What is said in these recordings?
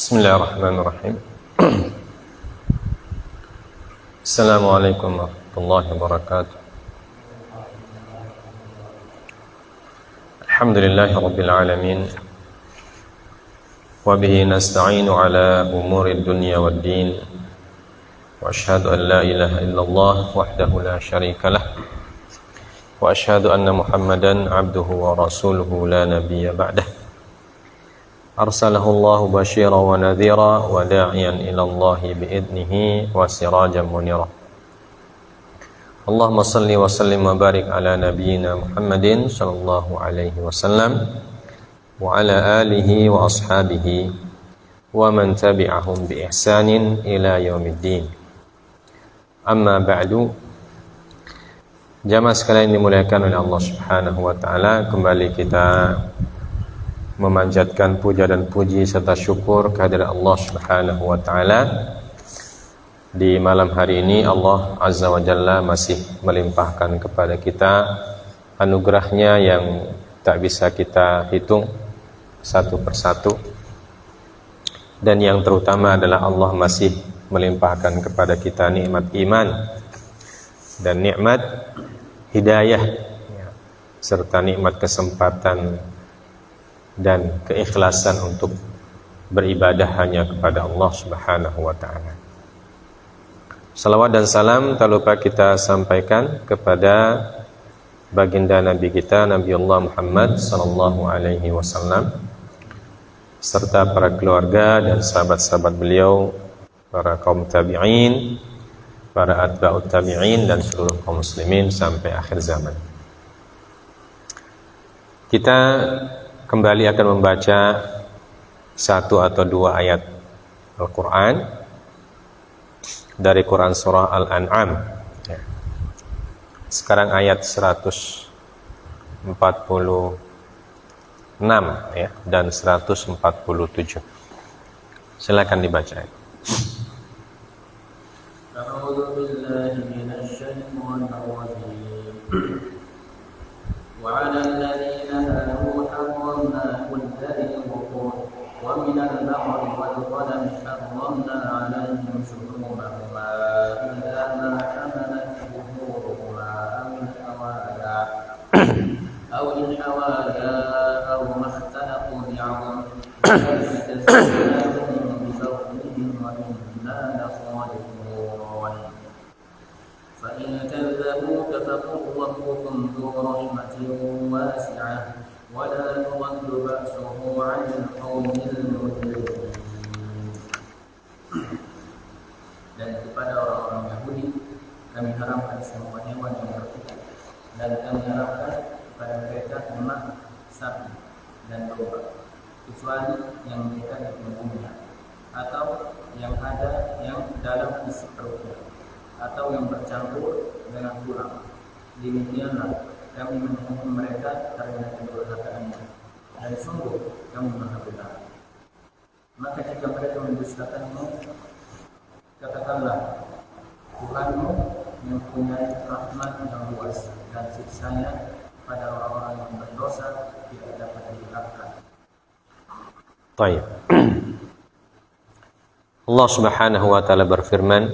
Bismillahirrahmanirrahim. Assalamualaikum warahmatullahi wabarakatuh. Alhamdulillahi rabbil alamin. Wa bihi nasta'inu ala umuri dunya waddin. Wa asyhadu an la ilaha illallah wahdahu la syarika lah. Wa asyhadu anna Muhammadan abduhu wa rasuluhu la nabiyya ba'dah. Arsalahu Allahu basyiran wa nadhira wa da'iyan ila Allah bi'idnihi wa sirajan munira. Allahumma salli wa sallim wa barik ala nabiyyina Muhammadin sallallahu alaihi wasallam wa ala alihi wa ashabihi wa man tabi'ahum bi ihsanin ila yaumiddin. Amma ba'du. Jamaah sekalian dimuliakan oleh Allah Subhanahu wa taala, kembali kita memanjatkan puja dan puji serta syukur kehadirat Allah Subhanahu wa taala. Di malam hari ini Allah Azza wa Jalla masih melimpahkan kepada kita anugerahnya yang tak bisa kita hitung satu persatu, dan yang terutama adalah Allah masih melimpahkan kepada kita nikmat iman dan nikmat hidayah serta nikmat kesempatan dan keikhlasan untuk beribadah hanya kepada Allah Subhanahu wa taala. Salawat dan salam tak lupa kita sampaikan kepada baginda Nabi kita Nabi Allah Muhammad sallallahu alaihi wasallam serta para keluarga dan sahabat-sahabat beliau, para kaum tabi'in, para atba'ut tabi'in dan seluruh kaum muslimin sampai akhir zaman. Kita kembali akan membaca satu atau dua ayat Al-Quran dari Quran Surah Al-An'am. Sekarang ayat 146 dan 147. Silakan dibaca. A'udzu billahi minasy syaithanir rajim. Wa 'alal ladzina hadu harramna kulla dhi dhufur wa minal baqari wal ghanami harramna 'alayhim shuhumahuma illa ma hamalat zuhuruhuma aw al-hawaya aw ma ihtalaqu bi'adam فَلْيَتَزَوَّجُوا بِفَضْلِهِمْ وَإِنَّا لَصَادِقُونَ فَإِنْ كَذَّبُوكَ فَقُلْ رَبُّكُمْ ذُو رَحْمَةٍ وَاسِعَةٍ وَلَا يُرَدُّ بَأْسُهُ عَنِ الْقَوْمِ الْمُجْرِمِينَ. Dan kepada orang-orang Yahudi kami haramkan semua hewan yang berkuku, dan kami haramkan kepada mereka emak, sapi, dan domba, kecuali yang mereka dipunggungnya, atau yang ada yang dalam isi perutnya, atau yang bercampur dengan tulang. Demikianlah kami menghukum mereka karena kedurhakaannya, dan sungguh kami maha benar. Maka jika mereka mendustakanmu, katakanlah, Tuhanmu mempunyai rahmat yang luas, dan siksanya pada orang-orang yang berdosa tidak dapat dihindarkan. Baik. Allah Subhanahu wa taala berfirman,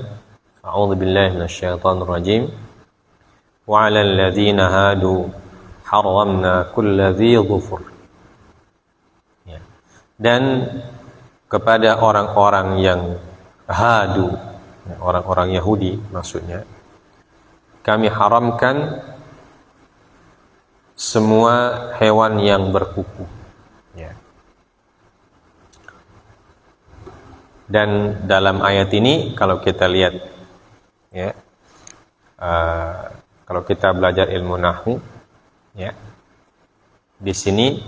A'udzu billahi minasyaitonir rajim. Wa 'alal ladzina hadu harramna kulla dhi dhufur. Dan kepada orang-orang yang hadu, orang-orang Yahudi maksudnya, kami haramkan semua hewan yang berkuku. Dan dalam ayat ini kalau kita lihat kalau kita belajar ilmu nahwu di sini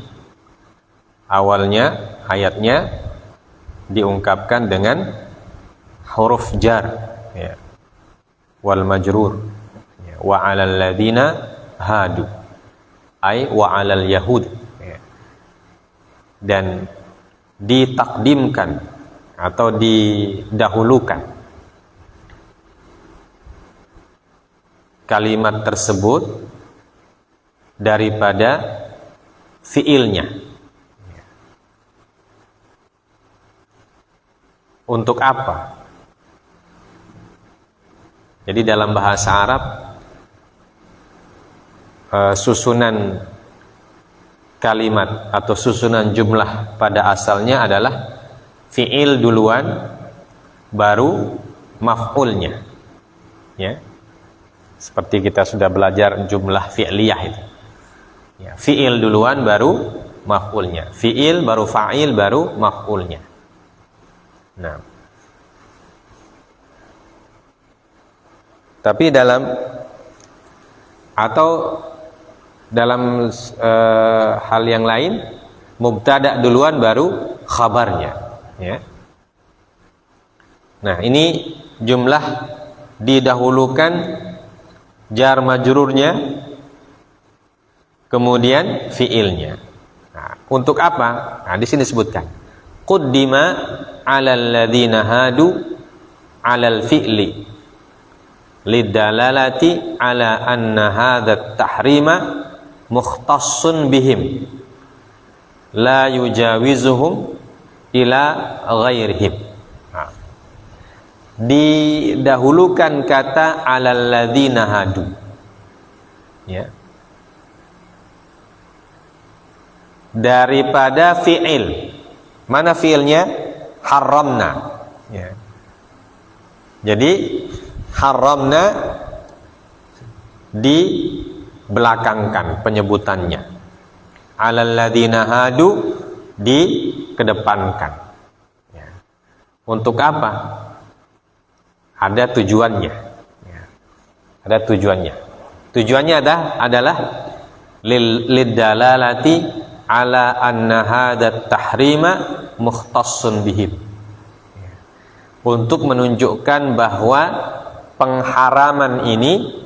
awalnya ayatnya diungkapkan dengan huruf jar wal majrur wa 'alal ladzina hadu ay wa 'alal yahud, dan ditakdimkan atau didahulukan kalimat tersebut daripada fiilnya. Untuk apa? Jadi dalam bahasa Arab susunan kalimat atau susunan jumlah pada asalnya adalah fi'il duluan baru maf'ulnya. Ya. Seperti kita sudah belajar jumlah fi'liyah itu. Ya, fi'il duluan baru maf'ulnya. Fi'il baru fa'il baru maf'ulnya. Nah. Tapi dalam hal yang lain, mubtada duluan baru khabarnya, ya. Nah, ini jumlah didahulukan jar majrurnya, kemudian fiilnya. Nah, untuk apa? Nah, di sini disebutkan quddima 'alal ladzina hadu 'alal fi'li lidalalati 'ala anna hadzat tahrima mukhtassun bihim la yujawizuhum ila ghairihim. Nah, didahulukan kata 'alal ladzina hadu, ya, daripada fi'il. Mana fi'ilnya? Haramna, ya. Jadi haramna dibelakangkan penyebutannya, 'alal ladzina hadu dikedepankan, ya. Untuk apa? Ada tujuannya, ya. Ada tujuannya. Tujuannya adalah lidalalati 'ala anna hadat tahrima mukhtassun bihim, ya. Untuk menunjukkan bahwa pengharaman ini,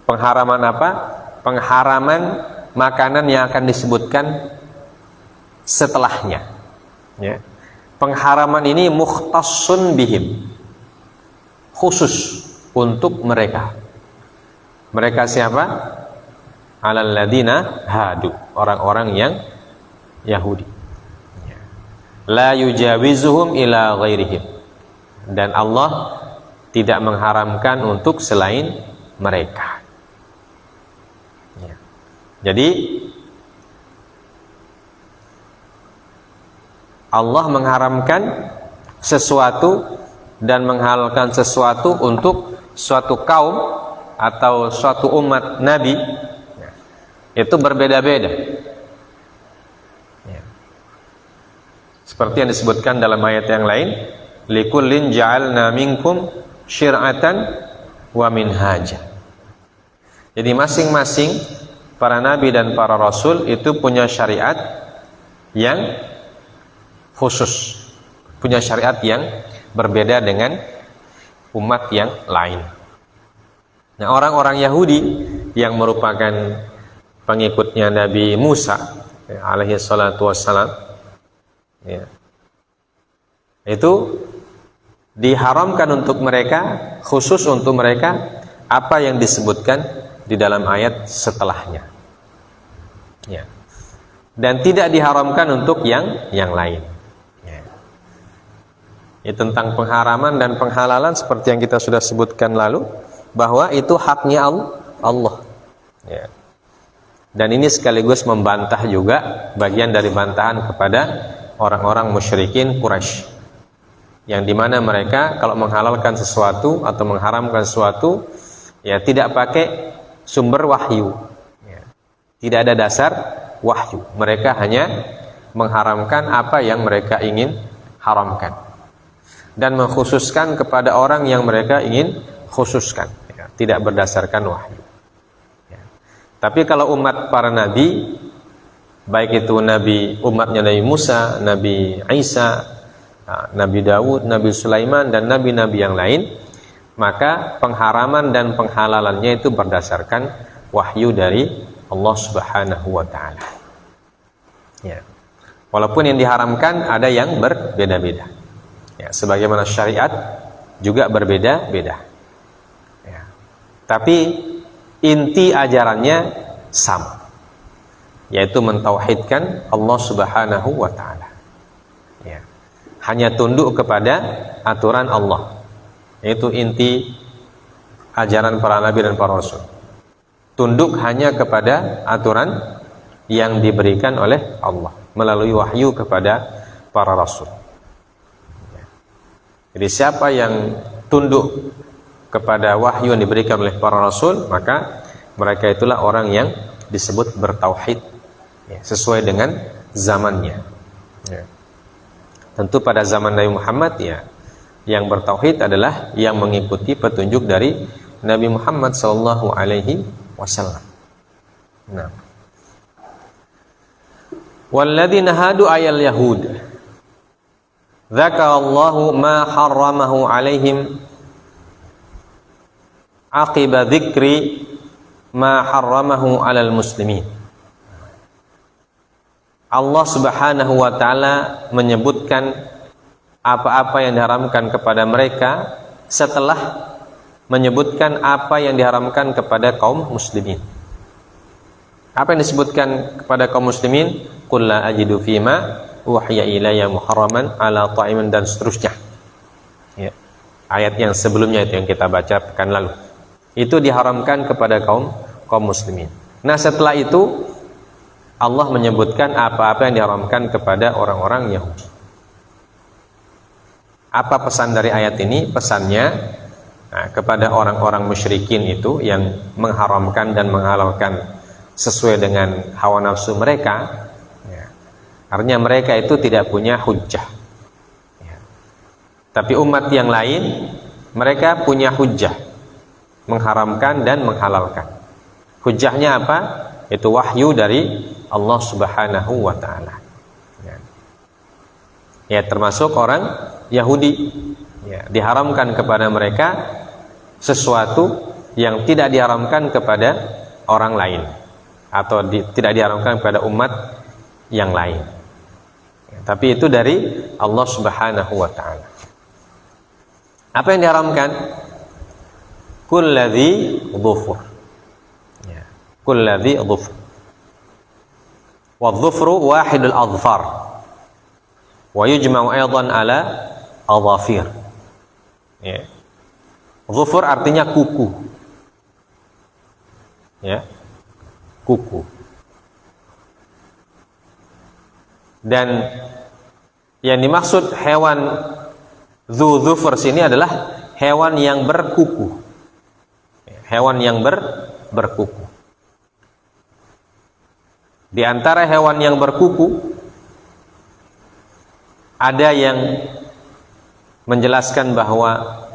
pengharaman apa? Pengharaman makanan yang akan disebutkan setelahnya, ya. Pengharaman ini mukhtassun bihim, khusus untuk mereka. Mereka siapa? Alal ladina hadu, orang-orang yang Yahudi, ya. La yujawizuhum ila ghairihim, dan Allah tidak mengharamkan untuk selain mereka, ya. Jadi Allah mengharamkan sesuatu dan menghalalkan sesuatu untuk suatu kaum atau suatu umat Nabi, ya, itu berbeda-beda, ya. Seperti yang disebutkan dalam ayat yang lain, likullin ja'alna minkum syir'atan wa minhaja. Jadi masing-masing para nabi dan para rasul itu punya syariat yang khusus, punya syariat yang berbeda dengan umat yang lain. Nah, orang-orang Yahudi yang merupakan pengikutnya Nabi Musa, ya, alaihi salatu wassalam, ya, itu diharamkan untuk mereka, khusus untuk mereka, apa yang disebutkan di dalam ayat setelahnya, ya. Dan tidak diharamkan untuk yang lain, ya. Ini tentang pengharaman dan penghalalan seperti yang kita sudah sebutkan lalu, bahwa itu haknya Allah, ya. Dan ini sekaligus membantah juga, bagian dari bantahan kepada orang-orang musyrikin Quraisy, yang dimana mereka kalau menghalalkan sesuatu atau mengharamkan sesuatu, ya, tidak pakai sumber wahyu, ya. Tidak ada dasar wahyu. Mereka hanya mengharamkan apa yang mereka ingin haramkan dan mengkhususkan kepada orang yang mereka ingin khususkan, ya, tidak berdasarkan wahyu, ya. Tapi kalau umat para nabi, baik itu umatnya Nabi Musa, Nabi Isa, Nabi Daud, Nabi Sulaiman, dan nabi-nabi yang lain, maka pengharaman dan penghalalannya itu berdasarkan wahyu dari Allah Subhanahu wa ta'ala, ya. Walaupun yang diharamkan ada yang berbeda-beda, ya, sebagaimana syariat juga berbeda-beda, ya. Tapi inti ajarannya sama, yaitu mentauhidkan Allah Subhanahu wa ta'ala, ya. hanya tunduk kepada aturan Allah. Itu inti ajaran para nabi dan para rasul. Tunduk hanya kepada aturan yang diberikan oleh Allah melalui wahyu kepada para rasul. Jadi siapa yang tunduk kepada wahyu yang diberikan oleh para rasul, maka mereka itulah orang yang disebut bertauhid, ya, sesuai dengan zamannya. Ya. Tentu pada zaman Nabi Muhammad, ya, yang bertauhid adalah yang mengikuti petunjuk dari Nabi Muhammad sallallahu alaihi wasallam. Nah, walladzina hadu ayal yahud dzakarallahu ma harramahu alaihim aqiba dzikri ma harramahu alal muslimin. Allah Subhanahu wa taala menyebutkan apa-apa yang diharamkan kepada mereka setelah menyebutkan apa yang diharamkan kepada kaum muslimin. Apa yang disebutkan kepada kaum muslimin? Qul la ajidu fima uhiya ilayya muharraman ala ta'imin, dan seterusnya. Ya. Ayat yang sebelumnya itu yang kita baca pekan lalu. Itu diharamkan kepada kaum muslimin. Nah, setelah itu Allah menyebutkan apa-apa yang diharamkan kepada orang-orang Yahudi. Apa pesan dari ayat ini? Pesannya, nah, kepada orang-orang musyrikin itu yang mengharamkan dan menghalalkan sesuai dengan hawa nafsu mereka, ya, artinya mereka itu tidak punya hujjah, ya. Tapi umat yang lain mereka punya hujjah mengharamkan dan menghalalkan. Hujjahnya apa? Itu wahyu dari Allah Subhanahu wa ta'ala, ya. Ya, termasuk orang Yahudi, ya, diharamkan kepada mereka sesuatu yang tidak diharamkan kepada orang lain, atau tidak diharamkan kepada umat yang lain, ya, tapi itu dari Allah Subhanahu wa ta'ala. Apa yang diharamkan? Kulladzi dhufur, ya, kulladzi dhufur. Wa dhufru wahidul adhfar wa yujma'u aidan ala adhafir. Ya. Dhufur artinya kuku. Ya. Kuku. Dan yang dimaksud hewan dhufur sini adalah hewan yang berkuku. Hewan yang berkuku. Di antara hewan yang berkuku ada yang menjelaskan bahwa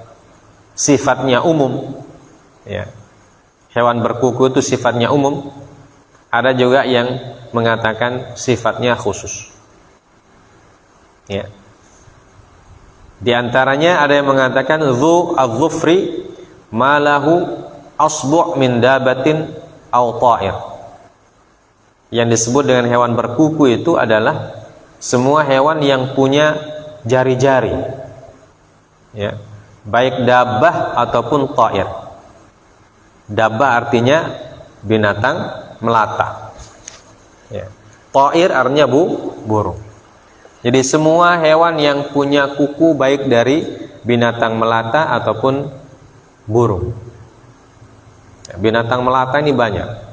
sifatnya umum, ya. Hewan berkuku itu sifatnya umum. Ada juga yang mengatakan sifatnya khusus, ya. Di antaranya ada yang mengatakan dzu adz-dzufri ma lahu asbu' min dabatin aw ta'ir. Yang disebut dengan hewan berkuku itu adalah semua hewan yang punya jari-jari, ya, baik dabah ataupun ta'ir. Dabah artinya binatang melata, ya. Ta'ir artinya burung. Jadi semua hewan yang punya kuku baik dari binatang melata ataupun burung. Binatang melata ini banyak.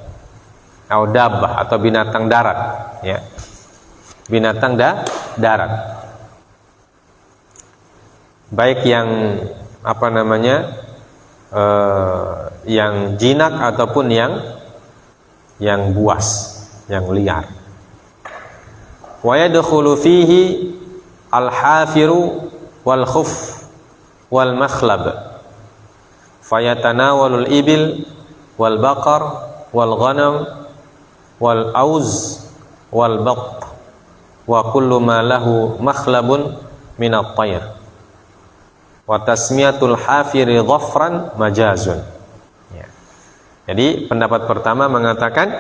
Atau dabah atau binatang darat, ya. Binatang darat. Baik yang apa namanya? Yang jinak ataupun yang buas, yang liar. Wa yadkhulu fihi al-hafiru wal khuf wal makhlab fayatanawalul ibil wal baqar wal ghanam wal auz wal baq wa kullu ma lahu makhlabun min at-tayr wa tasmiyatul hafiri dhafran majazun, ya. Jadi pendapat pertama mengatakan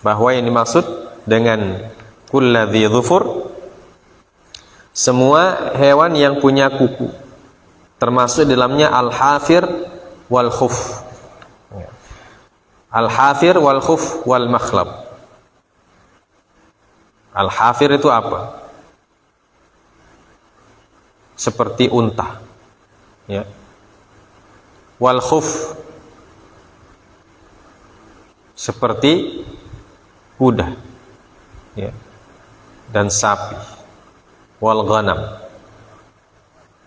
bahwa yang dimaksud dengan kulladzi dhufur semua hewan yang punya kuku, termasuk dalamnya al-hafir wal khuf. Al-hafir wal khuf wal makhlab. Al-hafir itu apa? seperti unta, ya. Wal khuf seperti kuda, ya, dan sapi. Wal ghanam,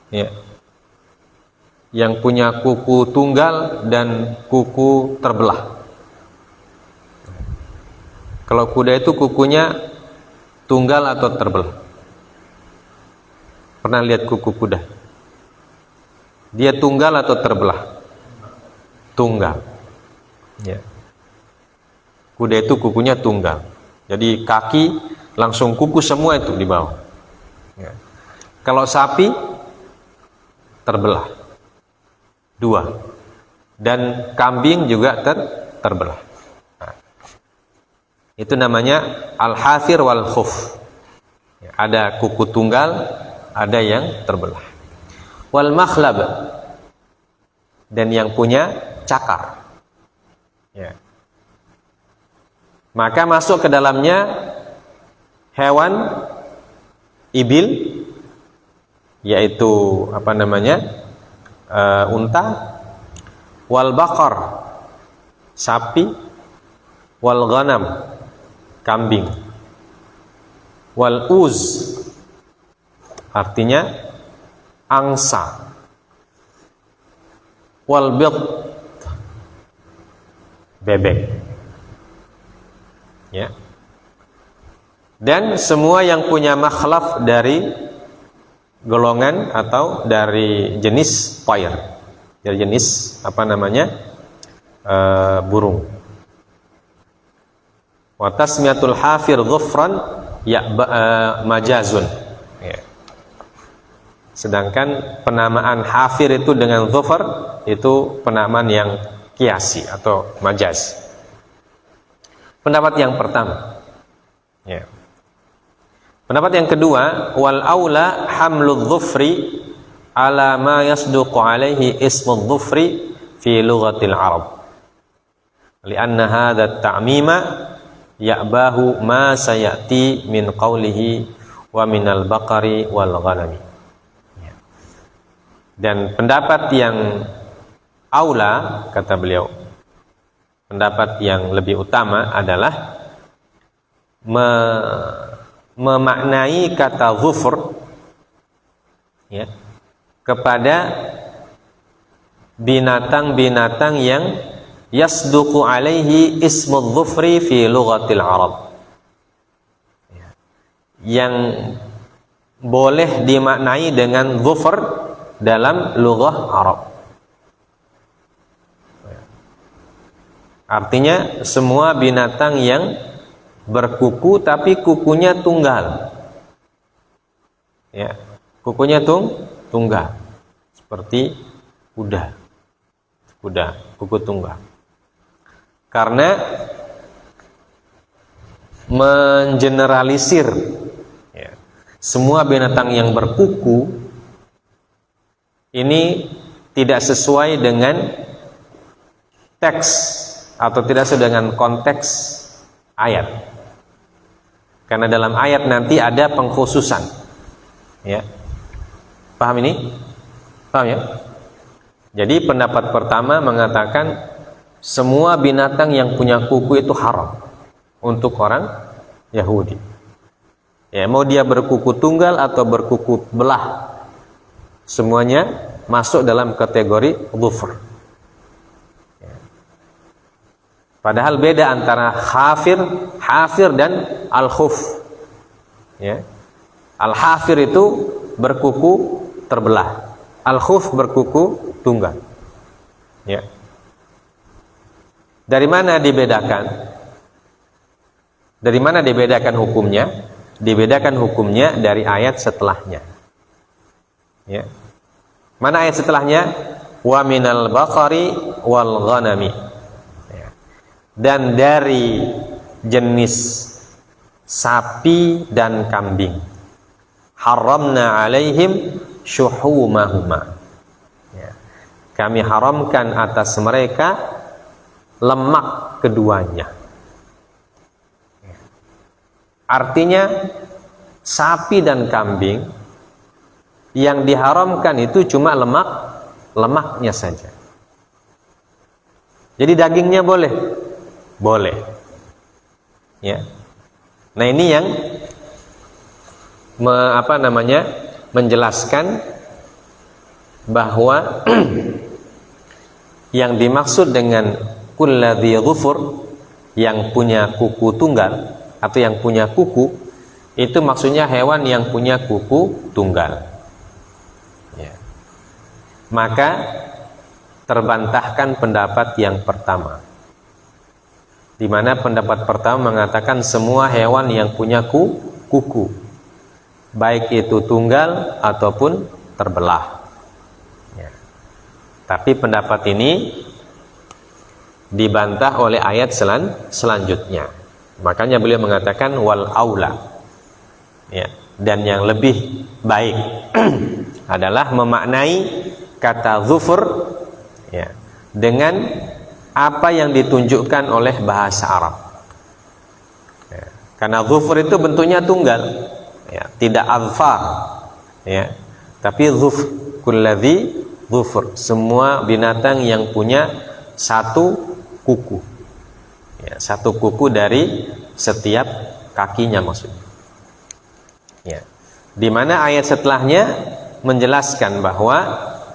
ya, yang punya kuku tunggal dan kuku terbelah. Kalau kuda itu kukunya tunggal atau terbelah? Pernah lihat kuku kuda? Dia tunggal atau terbelah? Tunggal, ya. Kuda itu kukunya tunggal, jadi kaki langsung kuku semua itu di bawah, ya. Kalau sapi terbelah dua, dan kambing juga terbelah. Nah, itu namanya al-hafir wal khuf, ya, ada kuku tunggal, ada yang terbelah. Wal makhlab, dan yang punya cakar, ya. Maka masuk ke dalamnya hewan ibil, yaitu apa namanya, unta. Wal baqar, sapi. Wal ghanam, kambing. Wal uz, artinya angsa. Wal bid, bebek, ya. Dan semua yang punya makhlaf dari golongan atau dari jenis toir, dari jenis apa namanya, burung. Wa tasmiyatul hafir dhufran ya majazun, ya. Sedangkan penamaan hafir itu dengan dhufar itu penamaan yang kiasi atau majaz. Pendapat yang pertama, ya. Pendapat yang kedua, wal aula hamludz dhufri ala ma yasduqu alaihi ismudz dhufri fi lughatil arab. Lianna hadha at-ta'mima ya'bahu ma sayati min qawlihi wa minal baqari wal ghanami. Dan pendapat yang aula, kata beliau, pendapat yang lebih utama adalah memaknai kata dhufr, ya, kepada binatang-binatang yang yasduqu alaihi ismudz dhufri fi lughatil arab, ya, yang boleh dimaknai dengan dhufr dalam lughah Arab. Artinya semua binatang yang berkuku tapi kukunya tunggal, ya, kukunya tunggal, seperti kuda, kuku tunggal. Karena mengeneralisir, ya, semua binatang yang berkuku ini tidak sesuai dengan teks atau tidak sesuai dengan konteks ayat. Karena dalam ayat nanti ada pengkhususan, ya. Paham ini? Paham, ya? Jadi pendapat pertama mengatakan semua binatang yang punya kuku itu haram untuk orang Yahudi. Ya, mau dia berkuku tunggal atau berkuku belah, semuanya masuk dalam kategori dhufr. Ya. Padahal beda antara hafir dan al-khuf. Ya. Al-hafir itu berkuku terbelah, al-khuf berkuku tunggal. Ya. Dari mana dibedakan? Dari mana dibedakan hukumnya? Dibedakan hukumnya dari ayat setelahnya. Ya. Mana ayat setelahnya? Wa minal baqari wal ghanami. Ya. Dan dari jenis sapi dan kambing. Haramna alaihim syuhumahuma. Ya. Kami haramkan atas mereka lemak keduanya. Ya. Artinya sapi dan kambing Yang diharamkan itu cuma lemaknya saja. Jadi dagingnya boleh? Boleh. Ya. Nah, ini yang menjelaskan bahwa yang dimaksud dengan kulladzi dhufur, yang punya kuku tunggal atau yang punya kuku, itu maksudnya hewan yang punya kuku tunggal. Ya. Maka terbantahkan pendapat yang pertama, di mana pendapat pertama mengatakan semua hewan yang punya kuku, baik itu tunggal ataupun terbelah. Ya. Tapi pendapat ini dibantah oleh ayat selanjutnya. Makanya beliau mengatakan wal aula. Ya, dan yang lebih baik adalah memaknai kata dzufur, ya, dengan apa yang ditunjukkan oleh bahasa Arab. Ya, karena dzufur itu bentuknya tunggal, ya, tidak adfar, ya, tapi kulladzi dzufur, semua binatang yang punya satu kuku, ya, satu kuku dari setiap kakinya maksudnya. Ya. Di mana ayat setelahnya menjelaskan bahwa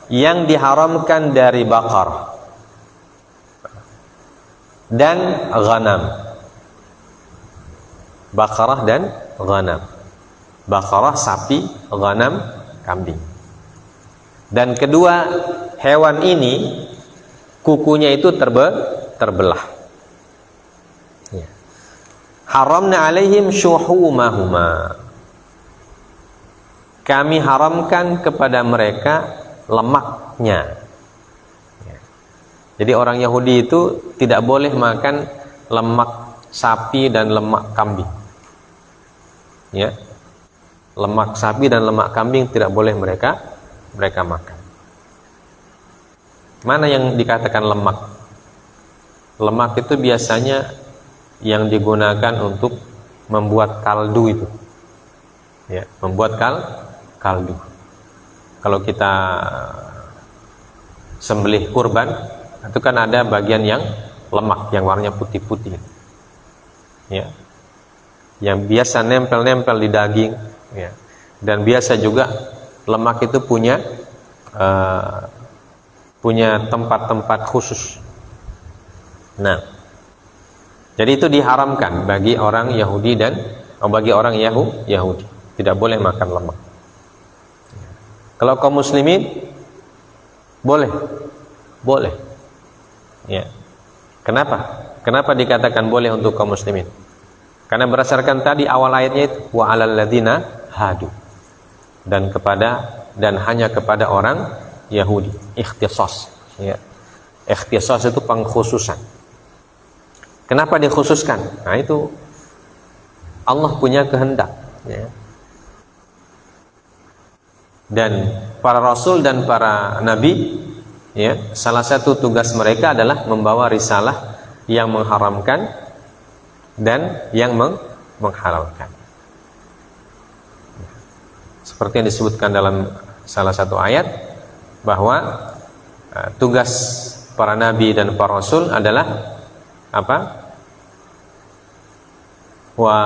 yang diharamkan dari bakar dan ghanam, bakarah dan ghanam, bakarah sapi, ghanam kambing. Dan kedua hewan ini kukunya itu terbelah. Ya. Haramna alaihim syuhumahuma, kami haramkan kepada mereka lemaknya. Ya. Jadi orang Yahudi itu tidak boleh makan lemak sapi dan lemak kambing. Ya. Lemak sapi dan lemak kambing tidak boleh mereka makan. Mana yang dikatakan lemak? Lemak itu biasanya yang digunakan untuk membuat kaldu itu. Ya, membuat kaldu. Kalau kita sembelih kurban, itu kan ada bagian yang lemak, yang warnanya putih-putih. Ya. Yang biasa nempel-nempel di daging, ya. Dan biasa juga lemak itu punya tempat-tempat khusus. Nah, jadi itu diharamkan bagi orang Yahudi dan bagi orang Yahudi. Tidak boleh makan lemak. Kalau kaum muslimin boleh. Ya. Kenapa dikatakan boleh untuk kaum muslimin? Karena berdasarkan tadi awal ayatnya itu wa 'alal ladzina hadu. Dan hanya kepada orang Yahudi, ikhtisas. Ya. Ikhtisas itu pengkhususan. Kenapa dikhususkan? Nah, itu Allah punya kehendak, ya. Dan para rasul dan para nabi, ya, salah satu tugas mereka adalah membawa risalah yang mengharamkan dan yang menghalalkan. Seperti yang disebutkan dalam salah satu ayat bahwa tugas para nabi dan para rasul adalah apa? Wa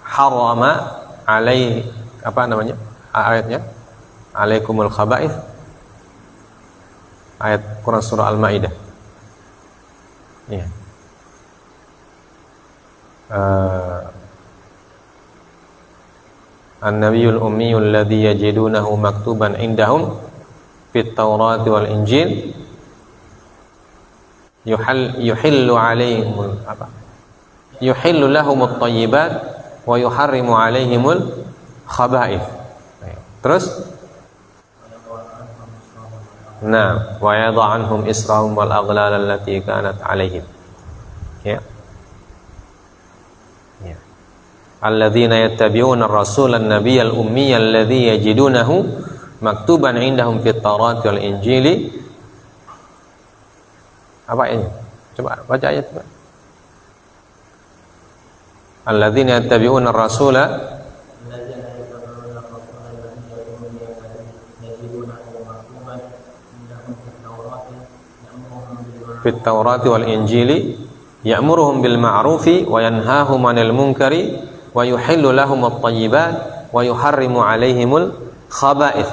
harama alaihi, apa namanya ayatnya? Alaikumul khaba'ith, ayat Quran surah Al-Maidah. Ya. An-Nabiyul Ummiyul ladzi yajidunahu maktuban indahum fit Taurati wal Injil yuhillu alaihimul apa? Yuhillu lahumut thayyibat wa yuharrimu alaihimul khaba'ith. Terus nah, wa yadh'anhum israhum wal aghlal allati kanat 'alaihim. Ya. Ya. Alladzina yattabi'una ar-rasula an-nabiyyal ummiyal ladzi yajidunahu maktuban 'indahum fit Taurati wal Injili. Apa ini? Coba baca ayat coba. Alladzina yattabi'una ar-rasula fit Taurati wal Injili ya'muruhum bil ma'rufi wa yanhahum 'anil munkari wa yuhillu lahum at-thayyibat wa yuharrimu 'alaihimul khaba'ith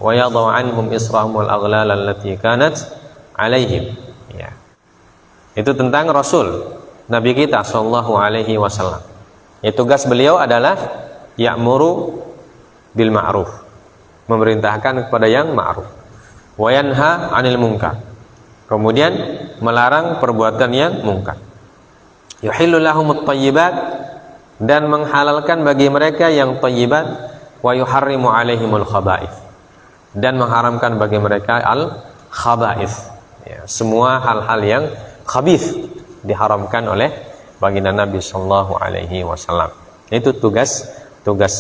wa yadh'u 'anhum israhum wal aghlal allati kanat 'alaihim. Itu tentang Rasul Nabi kita sallallahu alaihi wasallam. Tugas beliau adalah ya'muru bil ma'ruf, memerintahkan kepada yang ma'ruf, wa yanha 'anil munkar, kemudian melarang perbuatan yang munkar. Yuhillu lahumut thayyibat, dan menghalalkan bagi mereka yang thayyibat, wa yuharrimu 'alaihimul khaba'ith, dan mengharamkan bagi mereka al khaba'ith, semua hal-hal yang khabith diharamkan oleh baginda Nabi sallallahu alaihi wasallam. Itu tugas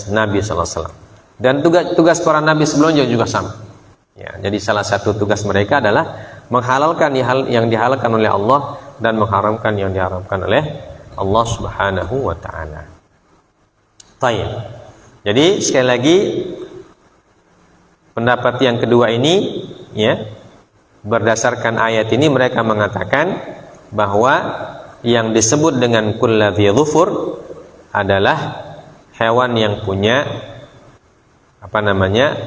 Nabi sallallahu alaihi wasallam. Dan tugas para nabi sebelumnya juga sama. Jadi salah satu tugas mereka adalah menghalalkan hal yang dihalalkan oleh Allah dan mengharamkan yang diharamkan oleh Allah Subhanahu wa taala. Baik. Jadi sekali lagi pendapat yang kedua ini berdasarkan ayat ini mereka mengatakan bahwa yang disebut dengan kulladzi dhufur adalah hewan yang punya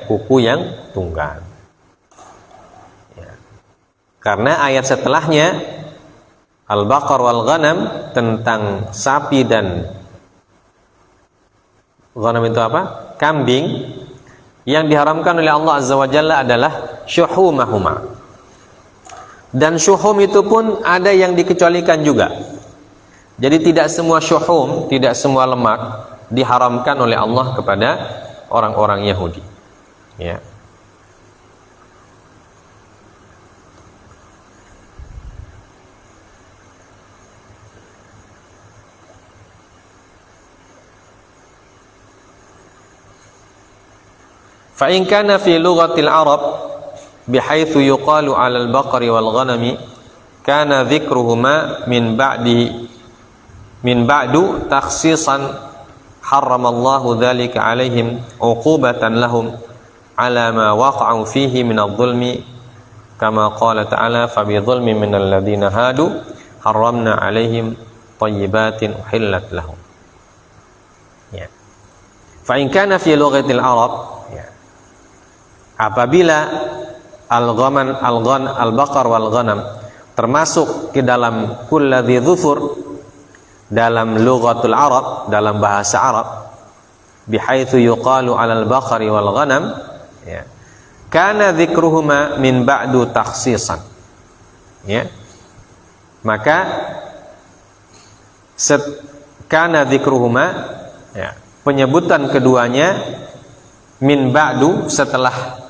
kuku yang tunggal. Karena ayat setelahnya Al-Baqar wal Ghanam tentang sapi dan ghanam itu apa? Kambing, yang diharamkan oleh Allah Azza wa Jalla adalah syuhumahuma. Dan syuhum itu pun ada yang dikecualikan juga. Jadi tidak semua syuhum, tidak semua lemak diharamkan oleh Allah kepada orang-orang Yahudi. Fa in kana fi lughatil Arab bihaitsu yuqalu 'alal baqari wal ghanami kana dzikruhuma min ba'du takhsisan harramallahu dzalika 'alaihim 'uqubatan lahum 'ala ma waqa'u fihi min adh-dhulmi kama qala ta'ala fa bi dhulmin minal ladzina hadu harramna 'alaihim thayyibatin uhillat lahum. Fa in kana fi lughatil Arab, apabila al-baqar wal ghanam termasuk ke dalam kulladzi dhufur dalam lughatul Arab, dalam bahasa Arab, bihaitsu yuqalu 'alal baqari wal ghanam, kana dzikruhuma min ba'du takhsisan. Maka kana dzikruhuma, penyebutan keduanya min ba'du, setelah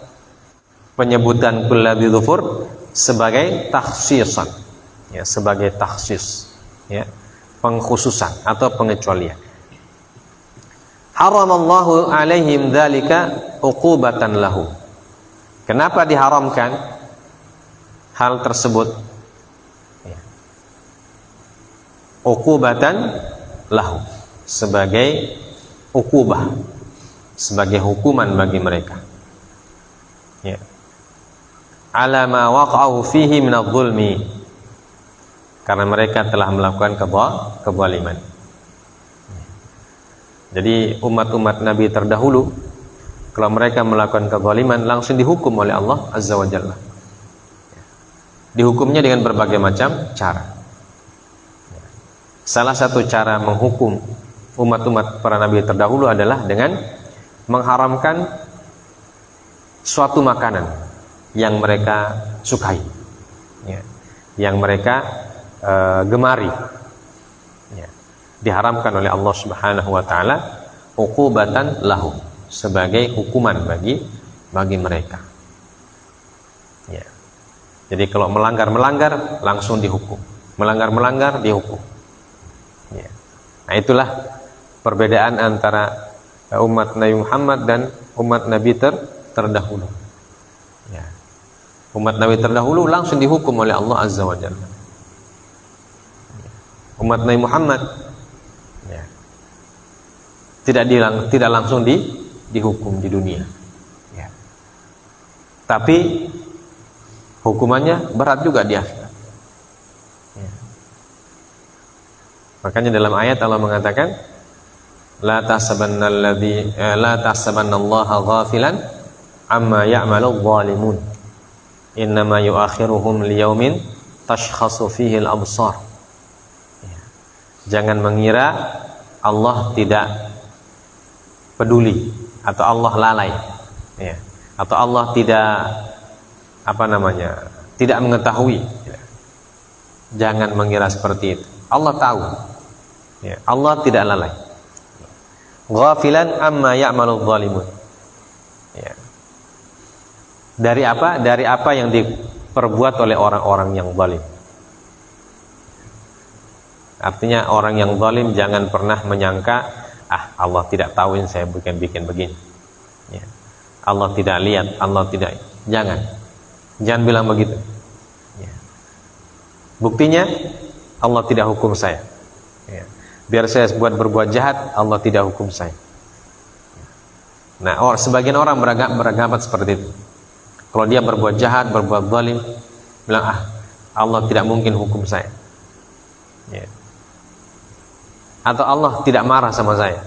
penyebutan kulladzi dhufur sebagai takhsisan, sebagai takhsis, pengkhususan atau pengecualian. Haramallahu alaihim dzalika uqubatan lahu. Kenapa diharamkan hal tersebut? Uqubatan lahu, sebagai uqubah, sebagai hukuman bagi mereka. Ala ma waqa'u fihi min adh-dhulmi, karena mereka telah melakukan kezaliman. Jadi umat-umat Nabi terdahulu, kalau mereka melakukan kezaliman langsung dihukum oleh Allah Azza wa Jalla. Dihukumnya dengan berbagai macam cara. Salah satu cara menghukum umat-umat para Nabi terdahulu adalah dengan mengharamkan suatu makanan yang mereka sukai, yang mereka gemari, diharamkan oleh Allah Subhanahu wa taala uqubatan lahum, sebagai hukuman bagi mereka. Jadi kalau melanggar langsung dihukum, melanggar dihukum. Nah, itulah perbedaan antara umat Nabi Muhammad dan umat Nabi terdahulu. Umat Nabi terdahulu langsung dihukum oleh Allah Azza wa Jalla. Umat Nabi Muhammad tidak langsung dihukum di dunia, tapi hukumannya berat juga di akhirat. Ya. Makanya dalam ayat Allah mengatakan, la tahsabannallaha ghafilan amma ya'malu dhalimun, innama yu'akhiruhum liyaumin tashkhasu fihi al-absar. Ya. Jangan mengira Allah tidak peduli atau Allah lalai, ya. Atau Allah tidak tidak mengetahui. Ya. Jangan mengira seperti itu. Allah tahu. Ya, Allah tidak lalai. Ghafilan amma ya'malu dhalimun. Ya. Dari apa? Dari apa yang diperbuat oleh orang-orang yang zalim. Artinya orang yang zalim jangan pernah menyangka, Allah tidak tahu yang saya bikin begini. Ya. Allah tidak lihat, Allah tidak. Jangan bilang begitu. Ya. Buktinya Allah tidak hukum saya. Ya. Biar saya berbuat jahat, Allah tidak hukum saya. Nah, sebagian orang beranggapan seperti itu. Kalau dia berbuat jahat, berbuat zalim, bilang Allah tidak mungkin hukum saya. Ya. Atau Allah tidak marah sama saya.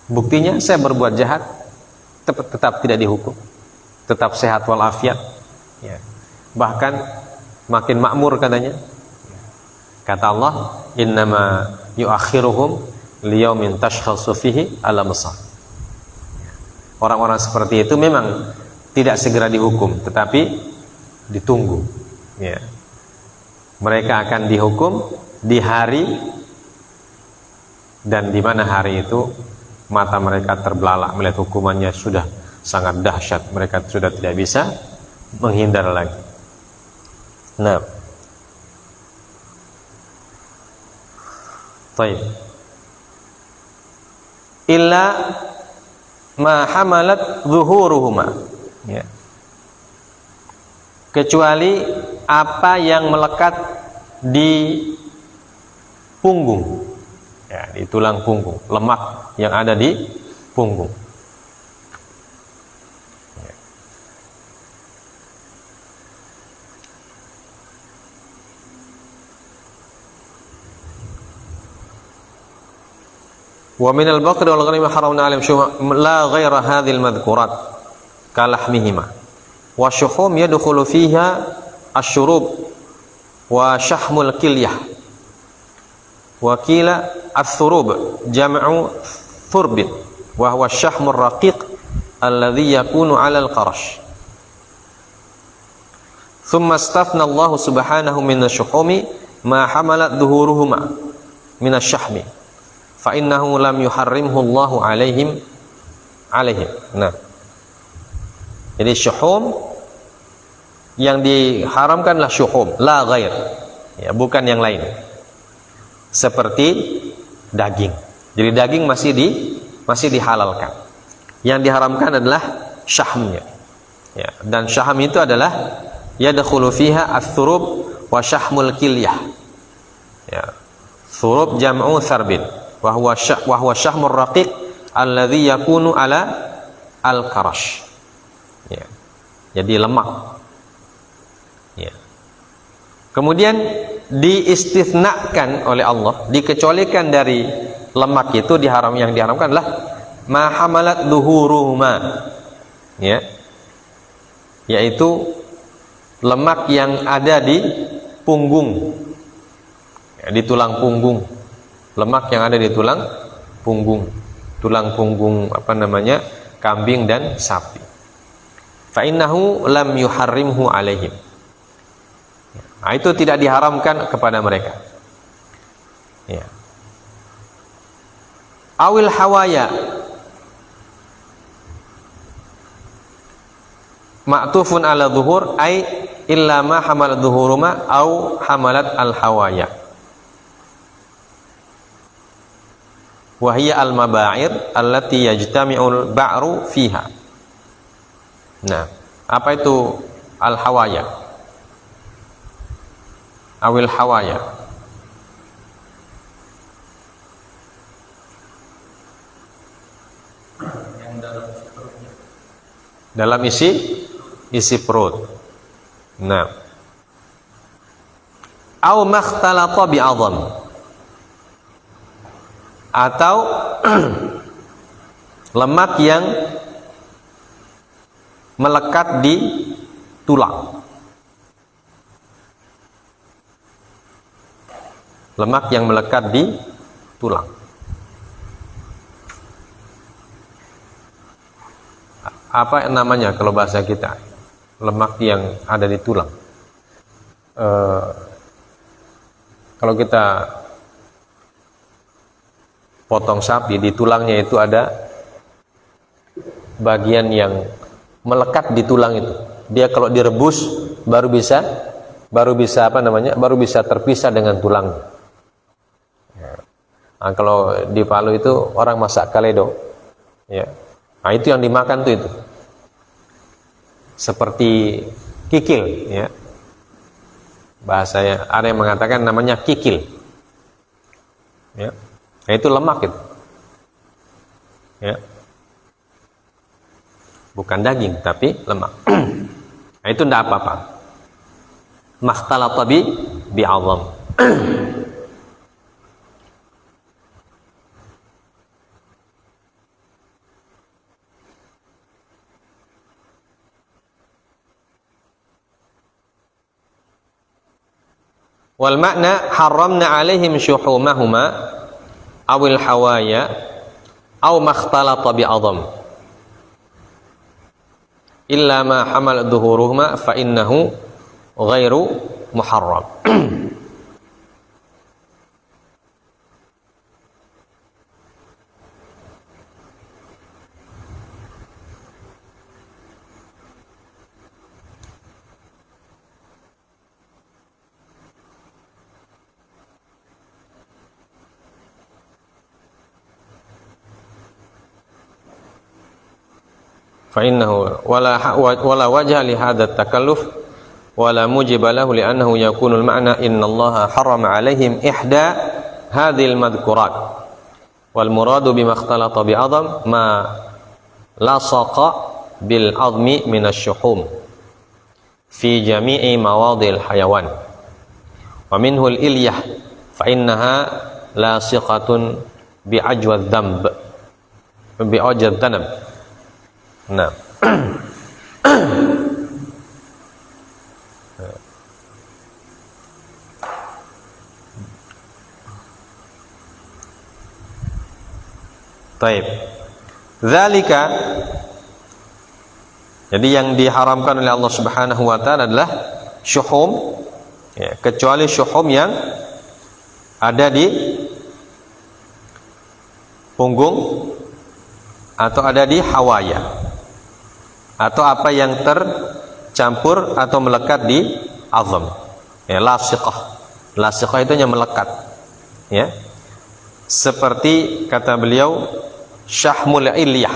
Buktinya saya berbuat jahat, tetap tidak dihukum, tetap sehat walafiat. Ya. Bahkan makin makmur katanya. Kata Allah, innama yu'akhiruhum liyaumin tashkhasu fihi al-absar. Orang-orang seperti itu memang tidak segera dihukum, tetapi ditunggu. Ya. Mereka akan dihukum di hari, dan di mana hari itu mata mereka terbelalak melihat hukumannya sudah sangat dahsyat. Mereka sudah tidak bisa menghindar lagi. Nah, baik. Illa ma hamalat zuhuruhuma. Ya. Kecuali apa yang melekat di punggung. Ya, di tulang punggung, lemak yang ada di punggung. Ya. Wa min al-baqri wal ghanimi haramna 'alaihim shuhum la ghaira hadhil madhkurat kalahmihima wa shuhum yadkhulu fiha asy-syurub wa syahmul kilyah wa qila ats-thurub jam'u thurbin wa huwa syahmur raqiq alladhi yakunu 'ala al-qarash. Thumma istafna Allah subhanahu min asy-syuhumi ma hamalat dhuhuruhuma min asy-syahmi fa innahu lam yuharrimhu Allahu alaihim. Nah, jadi syuhum yang diharamkanlah syuhum, la ghair, ya, bukan yang lain. Seperti daging. Jadi daging masih dihalalkan. Yang diharamkan adalah syahmnya. Ya, dan syahm itu adalah yadkhulu fiha ats-thurub wa syahmul kilyah. Ya. Thurub jam'u tharbin. Wa huwa syahmur raqiq alladhi yakunu ala al-karash. Ya. Jadi lemak. Ya. Kemudian diistitsnakan oleh Allah, dikecualikan dari lemak itu yang diharamkan adalah ma hamalat dhuhuruhuma. Ya. Yaitu lemak yang ada di punggung. Ya, di tulang punggung. Lemak yang ada di tulang punggung kambing dan sapi. Fa innahu lam yuharrimhu alaihim. Nah, itu tidak diharamkan kepada mereka. Ya. Awil hawaya ma'tufun ala dhuhur ay illa ma hamalat dhuhuruma au hamalat al hawaya. Wahiyya al-maba'ir allati yajtami'ul ba'ru fiha. Nah, apa itu al-hawaya? Awil hawaya. Yang dalam isi perut. Nah, au makhtalata bi'adham, atau lemak yang melekat di tulang. Lemak yang melekat di tulang. Apa namanya kalau bahasa kita? Lemak yang ada di tulang. Kalau kita potong sapi, di tulangnya itu ada bagian yang melekat di tulang itu. Dia kalau direbus baru bisa apa namanya? Baru bisa terpisah dengan tulang. Nah, kalau di Palu itu orang masak kaledo, ya. Nah, itu yang dimakan tuh itu. Seperti kikil, ya. Bahasanya ada yang mengatakan namanya kikil. Ya. Nah, itu lemak itu. Ya. Bukan daging tapi lemak. Nah, itu tidak apa-apa. Makhtalata bi'adham. Wal makna haramna alaihim syuhumahuma awil hawaya aw makhtalata bi'adham illa ma hamal dhuhuruhuma fa innahu ghairu muharram. فإنه ولا وجه لهذا التكلف ولا موجب له لأنه يكون المعنى إن الله حرم عليهم إحدى هذه المذكورات والمراد بما اختلط بعظم ما لصق بالعظم من الشحوم في جميع مواضع الحيوان ومنه الإلية فإنها لاصقة بعجوى الذنب بعجوى الذنب. Nah. Taib. Dzalika, jadi yang diharamkan oleh Allah Subhanahu wa taala adalah syuhum, ya, kecuali syuhum yang ada di punggung atau ada di hawaya, atau apa yang tercampur atau melekat di azam, ya, lasiqah. Lasiqah itu yang melekat, ya, seperti kata beliau syahmul ilyah,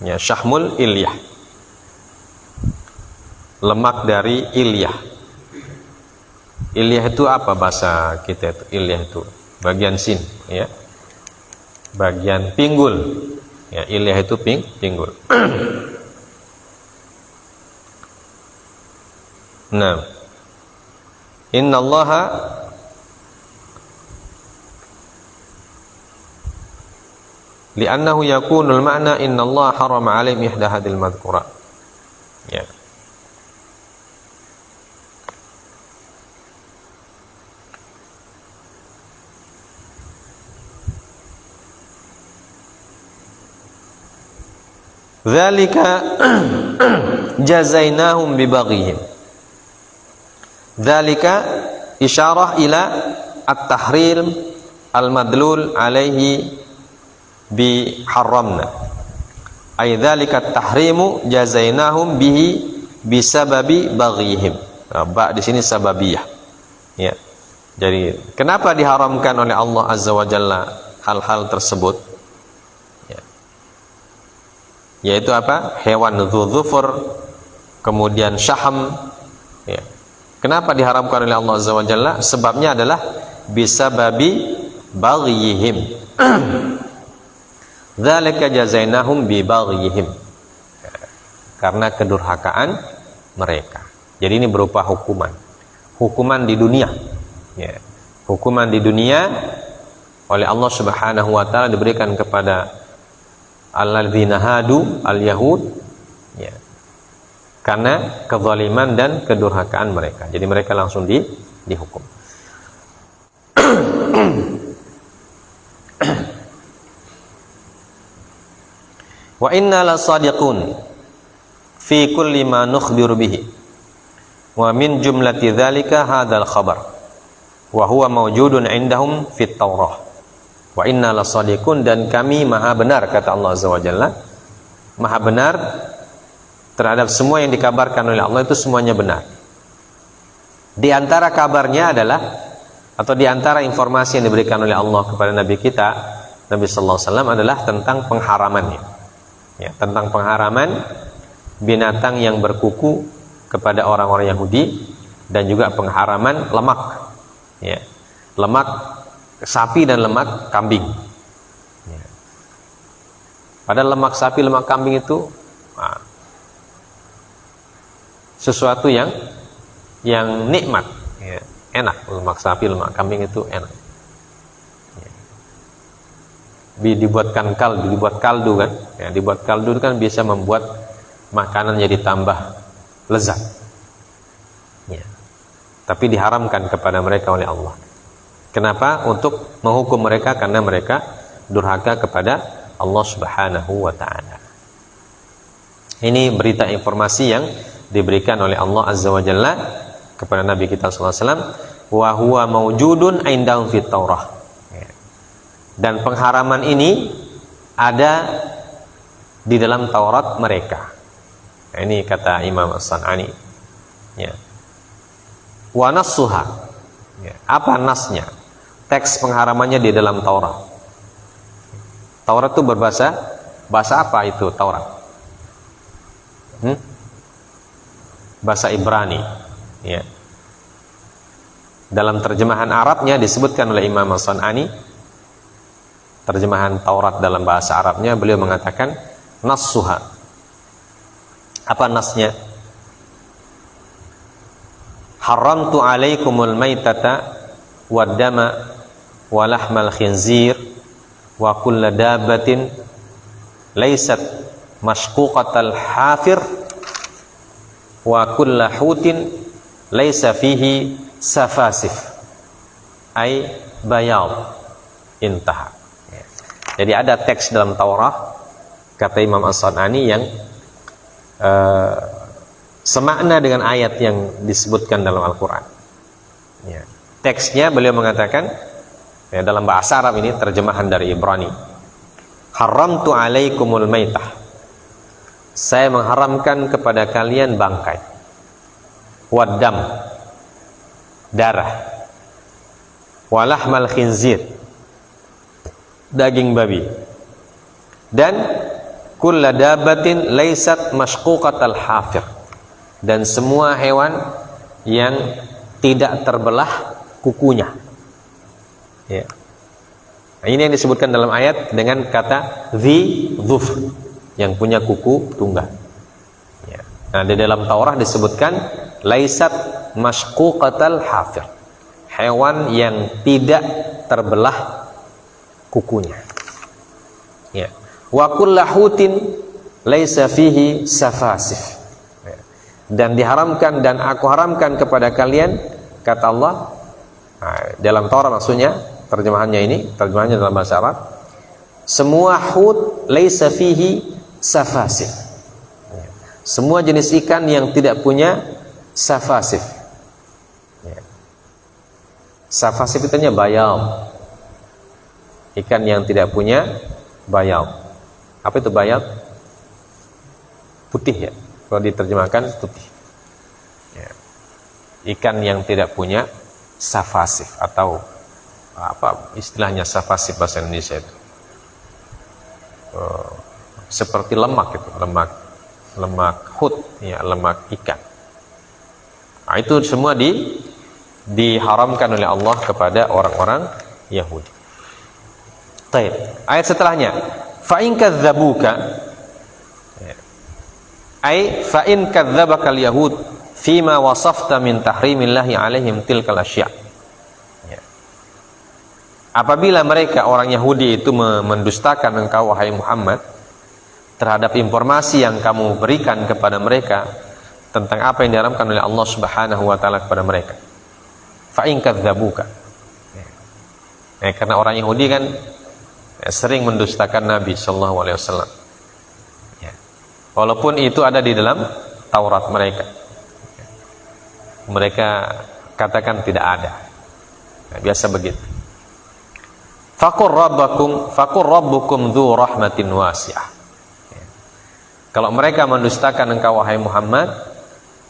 ya, syahmul ilyah, lemak dari ilyah. Ilyah itu apa bahasa kita itu? Ilyah itu bagian sin, ya, bagian pinggul, ya, ilyah itu pinggul. Nah, innallaha li'annahu yakunul ma'na innallaha harama 'alaihim ihda hadhil madhkurat. Ya. Dzalika jazainahum bibaghihim. Dzalika isyarah ila at-tahrim al-madlul alaihi bi haramna. Ay dzalika at-tahrimu jazainahum bihi bisababi baghihim. Ba di sini sababiyah. Ya. Jadi kenapa diharamkan oleh Allah Azza wa Jalla hal-hal tersebut? Ya. Yaitu apa? Hewan dzufur, kemudian syaham, ya. Kenapa diharamkan oleh Allah Azza wa Jalla? Sebabnya adalah bisababi baghihim. Dzalika jazainahum bi baghihim. Karena kedurhakaan mereka. Jadi ini berupa hukuman. Hukuman di dunia. Ya. Hukuman di dunia oleh Allah Subhanahu wa taala diberikan kepada alladzina hadu al-yahud, ya, karena kezaliman dan kedurhakaan mereka. Jadi mereka langsung dihukum. Wa inna lasadiqun fi kulli ma nukhbiru bihi wa min jumlati dzalika hadzal khabar wa huwa mawjudun indahum fit Taurah. Wa inna lasadiqun, dan kami maha benar, kata Allah Azza wa Jalla, maha benar terhadap semua yang dikabarkan oleh Allah, itu semuanya benar. Di antara kabarnya adalah, atau di antara informasi yang diberikan oleh Allah kepada Nabi kita Nabi sallallahu alaihi wasallam adalah tentang pengharamannya, ya, tentang pengharaman binatang yang berkuku kepada orang-orang Yahudi, dan juga pengharaman lemak, ya, lemak sapi dan lemak kambing, ya. Padahal lemak sapi, lemak kambing itu sesuatu yang nikmat, ya, enak. Lemak sapi, lemak kambing itu enak, ya. Dibuatkan kaldu, dibuat kaldu kan, ya, dibuat kaldu kan bisa membuat makanan jadi tambah lezat, ya. Tapi diharamkan kepada mereka oleh Allah. Kenapa? Untuk menghukum mereka karena mereka durhaka kepada Allah Subhanahu wa ta'ala. Ini berita informasi yang diberikan oleh Allah Azza wa Jalla kepada Nabi kita sallallahu alaihi wasallam, wa huwa mawjudun indahum fit Taurah. Dan pengharaman ini ada di dalam Taurat mereka. Ini kata Imam As-San'ani, ya. Wa nassuha, ya. Apa nasnya? Teks pengharamannya di dalam Taurat. Taurat itu bahasa apa itu Taurat? Bahasa Ibrani, ya. Dalam terjemahan Arabnya disebutkan oleh Imam As-San'ani, terjemahan Taurat dalam bahasa Arabnya, beliau mengatakan nassuha. Apa nasnya? Haramtu alaikumul maitata wad dama wa lahmal khinzir wa kulla dabbatin laysat mashquqatal hafir wa kulla hutin laysa fihi safasif ay bayad. Intaha. Jadi ada teks dalam Taurat, kata Imam As-San'ani, yang semakna dengan ayat yang disebutkan dalam Al-Quran, ya. Teksnya beliau mengatakan, ya, dalam bahasa Arab, ini terjemahan dari Ibrani, haramtu alaikumul maitah, saya mengharamkan kepada kalian bangkai, waddam, darah, walahmal khinzir, daging babi, dan kulla dabatin laysat mashquqatal hafir, dan semua hewan yang tidak terbelah kukunya, ya. Nah, ini yang disebutkan dalam ayat dengan kata dhi dhufr, yang punya kuku tunggal, ya. Nah, di dalam Taurat disebutkan laysat mashquqatal hafir, hewan yang tidak terbelah kukunya, ya. Wa kullahutin laisa fihi safasif, dan diharamkan, dan aku haramkan kepada kalian, kata Allah, dalam Taurat maksudnya, terjemahannya dalam bahasa Arab, semua hut laisa fihi safasif, semua jenis ikan yang tidak punya safasif, ya. Safasif itu artinya bayal, ikan yang tidak punya bayal. Apa itu bayat? Putih, ya. Kalau diterjemahkan putih, ya. Ikan yang tidak punya safasif, atau apa istilahnya safasif bahasa Indonesia itu? Seperti lemak itu, lemak hut, ya, lemak ikan. Nah, itu semua diharamkan oleh Allah kepada orang-orang Yahudi. Baik. Ayat setelahnya, fa in kadzdzabuka, ay fa in kadzdzabaka al-yahud fima wasafta min tahrimillahi alaihim tilkal asya', apabila mereka orang Yahudi itu mendustakan engkau wahai Muhammad terhadap informasi yang kamu berikan kepada mereka tentang apa yang diharamkan oleh Allah Subhanahu wa taala kepada mereka. Fa in kadzdzabuka. Karena orang Yahudi kan sering mendustakan Nabi sallallahu alaihi wasallam. Walaupun itu ada di dalam Taurat mereka. Mereka katakan tidak ada. Biasa begitu. Faqur rabbukum dzu rahmatin wasi'ah. Kalau mereka mendustakan engkau wahai Muhammad,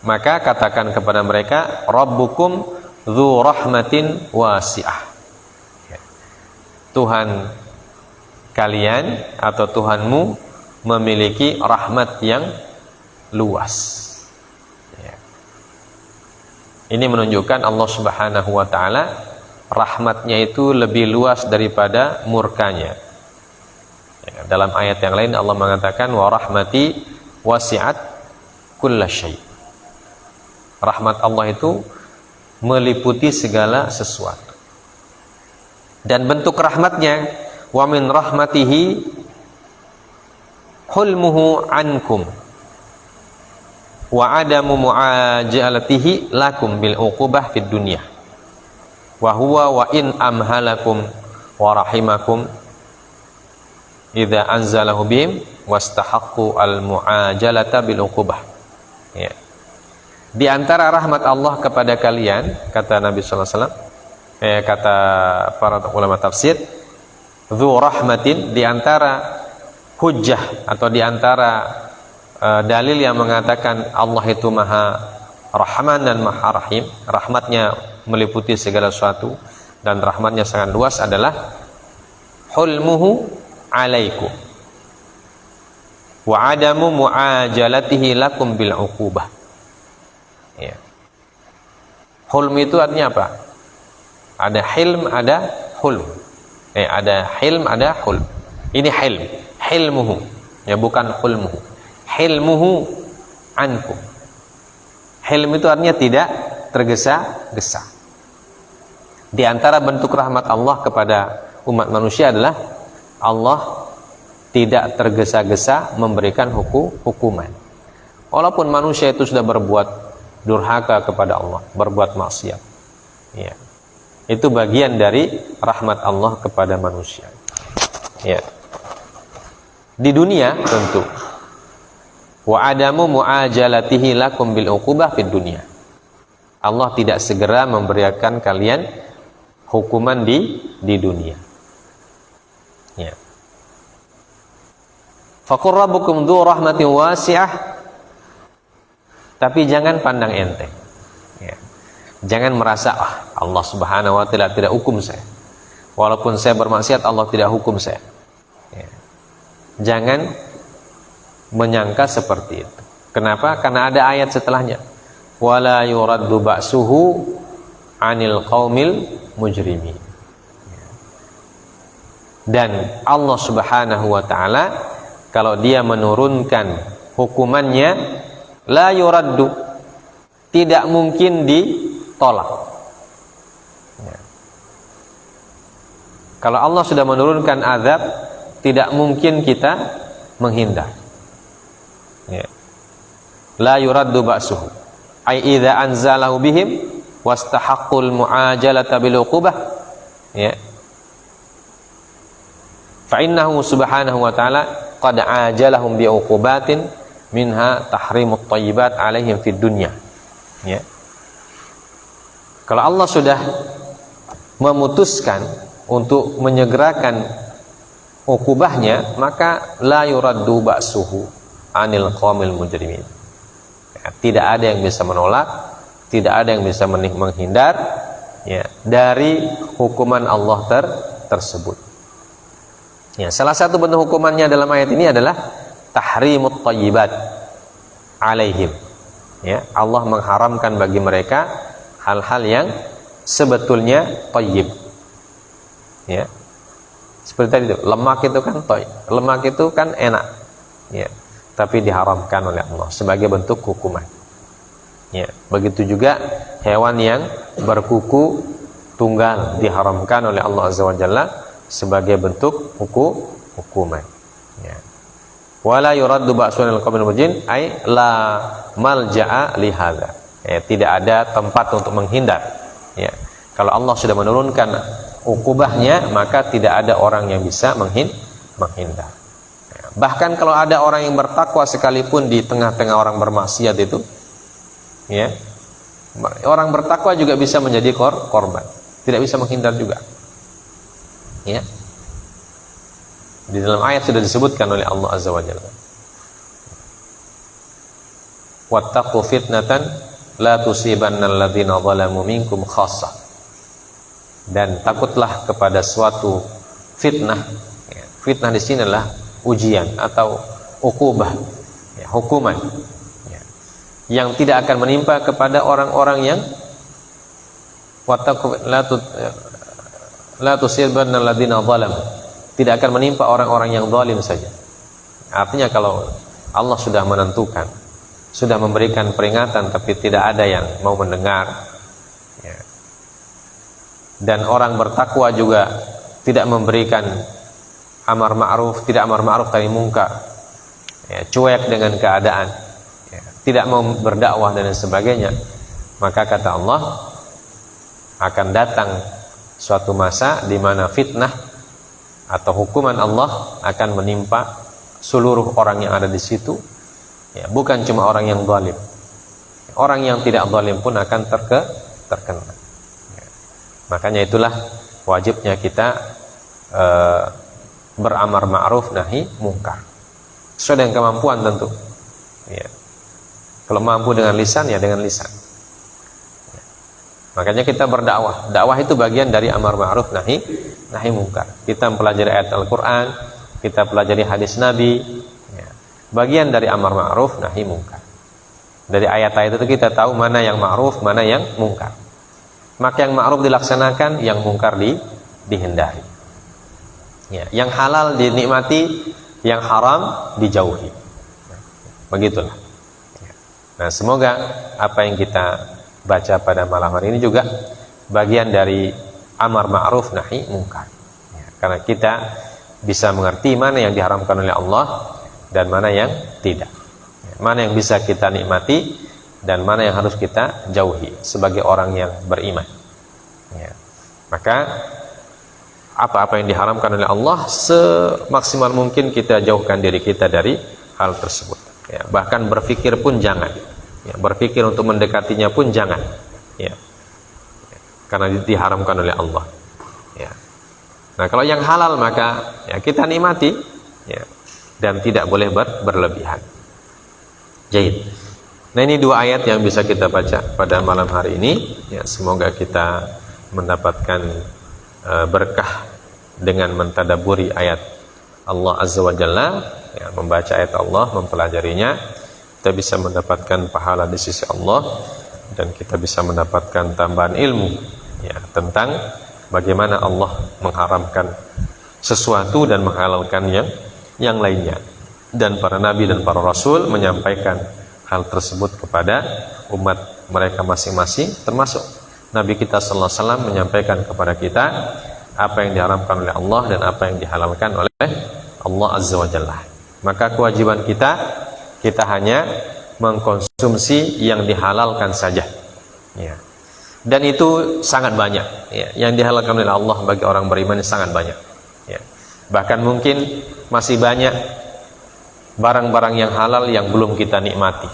maka katakan kepada mereka, Rabbukum dzu rahmatin wasi'ah. Tuhan kalian atau Tuhanmu memiliki rahmat yang luas. Ini menunjukkan Allah Subhanahu wa taala rahmatnya itu lebih luas daripada murkanya. Dalam ayat yang lain Allah mengatakan wa rahmati wasi'at kullasyai. Rahmat Allah itu meliputi segala sesuatu. Dan bentuk rahmatnya wa min rahmatihi hulmuhu ankum wa adamu mu'ajalatihi lakum bil uqubah fid dunya wa huwa wa in amhalakum wa rahimakum idza anzalahu bihim wastahaqqu al mu'ajalata bil uqubah. Ya. Di antara rahmat Allah kepada kalian, kata Nabi sallallahu alaihi wasallam, kata para ulama tafsir, dzu rahmatin, di antara hujjah atau di antara dalil yang mengatakan Allah itu Maha Rahman dan Maha Rahim, rahmatnya meliputi segala sesuatu dan rahmatnya sangat luas adalah hulmuhu alaikum wa adamu mu'ajalatihi lakum bil uqubah. Ya. Hulm itu artinya apa? Ada hilm, ada hulm. Ada hilm, ada hulm. Ini hilm, hilmuhu, ya bukan hulmuhu. Hilmuhu ankum. Hilm itu artinya tidak tergesa-gesa. Di antara bentuk rahmat Allah kepada umat manusia adalah Allah tidak tergesa-gesa memberikan hukuman. Walaupun manusia itu sudah berbuat durhaka kepada Allah, berbuat maksiat. Ya. Itu bagian dari rahmat Allah kepada manusia. Ya. Di dunia tentu. Wa adamu mu'ajalatihi lakum bil uqubah fid dunya. Allah tidak segera memberikan kalian hukuman di dunia. Ya. Faqur rabbukum dzu rahmatin wasi'ah. Tapi jangan pandang enteng. Ya. Jangan merasa Allah Subhanahu wa taala tidak hukum saya. Walaupun saya bermaksiat Allah tidak hukum saya. Ya. Jangan menyangka seperti itu. Kenapa? Karena ada ayat setelahnya. Wala yuraddu ba'suhu 'anil qaumil mujrimin. Dan Allah Subhanahu wa taala kalau dia menurunkan hukumannya la yuraddu, tidak mungkin ditolak. Ya. Kalau Allah sudah menurunkan azab, tidak mungkin kita menghindar. Ya. La yuraddu ba'suhu ai idza anzalahu bihim wastahaqqul mu'ajalata bil uqubah. Ya. Fa innahu subhanahu wa ta'ala qad ajalahum bi uqubatin minha tahrimut thayyibat alaihim fid dunya. Ya. Kalau Allah sudah memutuskan untuk menyegerakan ukubahnya, maka la yuraddu ba'suhu anil qaumil mujrimin. Ya, tidak ada yang bisa menolak, tidak ada yang bisa menghindar ya, dari hukuman Allah tersebut. Ya, salah satu bentuk hukumannya dalam ayat ini adalah tahrimut thayyibat alaihim. Ya, Allah mengharamkan bagi mereka hal-hal yang sebetulnya thayyib. Ya. Seperti tadi itu, lemak itu kan thayyib. Lemak itu kan enak. Ya. Tapi diharamkan oleh Allah sebagai bentuk hukuman. Ya, begitu juga hewan yang berkuku tunggal diharamkan oleh Allah Azza wa Jalla sebagai bentuk hukuman. Ya. Wala yuraddu ba'sunal qaumil mujin ay la malja'a li hadza. Ya, tidak ada tempat untuk menghindar. Ya. Kalau Allah sudah menurunkan ukubahnya, maka tidak ada orang yang bisa menghindar. Ya. Bahkan kalau ada orang yang bertakwa sekalipun di tengah-tengah orang bermaksiat itu, ya, orang bertakwa juga bisa menjadi korban, tidak bisa menghindar juga. Ya. Di dalam ayat sudah disebutkan oleh Allah Azza wa Jalla. Wattaqu fitnatan la tusibannal ladzina zalamu minkum khassah. Dan takutlah kepada suatu fitnah. Ya, fitnah di sini adalah ujian atau ukubah, ya, hukuman. Ya, yang tidak akan menimpa kepada orang-orang yang wattaqu la tusibannal ladzina zalamu. Tidak akan menimpa orang-orang yang zalim saja. Artinya kalau Allah sudah menentukan, sudah memberikan peringatan, tapi tidak ada yang mau mendengar, ya. Dan orang bertakwa juga tidak memberikan amar ma'ruf, tidak amar ma'ruf nahi munkar, ya, cuek dengan keadaan, ya, tidak mau berdakwah dan sebagainya, maka kata Allah akan datang suatu masa di mana fitnah atau hukuman Allah akan menimpa seluruh orang yang ada di situ, ya, bukan cuma orang yang zalim, orang yang tidak zalim pun akan terkena. Ya. Makanya itulah wajibnya kita beramar ma'ruf nahi munkar sesuai dengan kemampuan tentu. Ya. Kalau mampu dengan lisan, ya dengan lisan. Ya. Makanya kita berdakwah. Dakwah itu bagian dari amar ma'ruf nahi munkar. Kita mempelajari ayat Al-Quran, kita pelajari hadis Nabi, ya, bagian dari amar ma'ruf nahi munkar. Dari ayat-ayat itu kita tahu mana yang ma'ruf, mana yang munkar. Maka yang ma'ruf dilaksanakan, yang munkar dihindari. Ya, yang halal dinikmati, yang haram dijauhi. Begitulah. Ya. Nah, semoga apa yang kita baca pada malam hari ini juga bagian dari amar ma'ruf nahi munkar, ya, karena kita bisa mengerti mana yang diharamkan oleh Allah dan mana yang tidak, ya, mana yang bisa kita nikmati dan mana yang harus kita jauhi sebagai orang yang beriman, ya. Maka apa-apa yang diharamkan oleh Allah semaksimal mungkin kita jauhkan diri kita dari hal tersebut, ya. Bahkan berpikir pun jangan, ya, berpikir untuk mendekatinya pun jangan, ya, karena diharamkan oleh Allah, ya. Nah, kalau yang halal maka, ya, kita nikmati, ya, dan tidak boleh berlebihan. Jahit. Nah, ini dua ayat yang bisa kita baca pada malam hari ini, ya, semoga kita mendapatkan berkah dengan mentadaburi ayat Allah Azza wa Jalla, ya, membaca ayat Allah, mempelajarinya, kita bisa mendapatkan pahala di sisi Allah dan kita bisa mendapatkan tambahan ilmu, ya, tentang bagaimana Allah mengharamkan sesuatu dan menghalalkan yang lainnya, dan para nabi dan para rasul menyampaikan hal tersebut kepada umat mereka masing-masing, termasuk Nabi kita sallallahu alaihi wasallam menyampaikan kepada kita apa yang diharamkan oleh Allah dan apa yang dihalalkan oleh Allah Azza wa Jalla. Maka kewajiban kita hanya mengkonsumsi yang dihalalkan saja, ya. Dan itu sangat banyak, ya, yang dihalalkan oleh Allah bagi orang beriman sangat banyak, ya. Bahkan mungkin masih banyak barang-barang yang halal yang belum kita nikmati,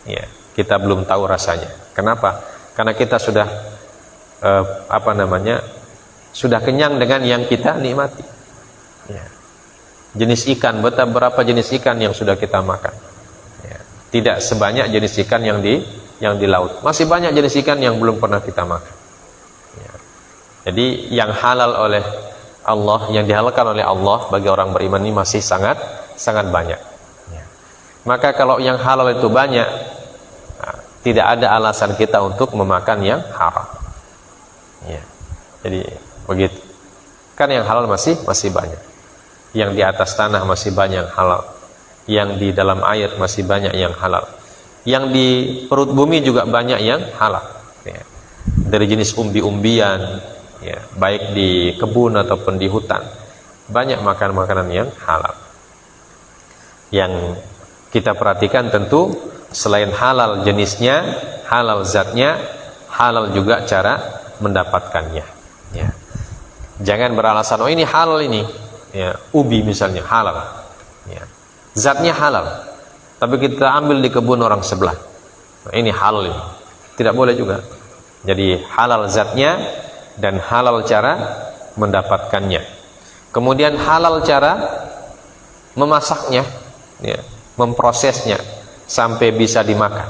ya. Kita belum tahu rasanya. Kenapa? Karena kita sudah sudah kenyang dengan yang kita nikmati, ya. Jenis ikan, berapa jenis ikan yang sudah kita makan, ya. Tidak sebanyak jenis ikan yang di laut. Masih banyak jenis ikan yang belum pernah kita makan, ya. Jadi yang halal oleh Allah, yang dihalalkan oleh Allah bagi orang beriman ini masih sangat banyak, ya. Maka kalau yang halal itu banyak, nah, tidak ada alasan kita untuk memakan yang haram, ya. Jadi begitu. Kan yang halal masih banyak. Yang di atas tanah masih banyak yang halal. Yang di dalam air masih banyak yang halal. Yang di perut bumi juga banyak yang halal, ya. Dari jenis umbi-umbian, ya, baik di kebun ataupun di hutan, banyak makanan-makanan yang halal. Yang kita perhatikan tentu selain halal jenisnya, halal zatnya, halal juga cara mendapatkannya. Ya. Jangan beralasan oh ini halal ini, ya, ubi misalnya halal, ya. Zatnya halal, tapi kita ambil di kebun orang sebelah, nah, ini halal ini, tidak boleh juga. Jadi halal zatnya dan halal cara mendapatkannya. Kemudian halal cara memasaknya, ya, memprosesnya sampai bisa dimakan.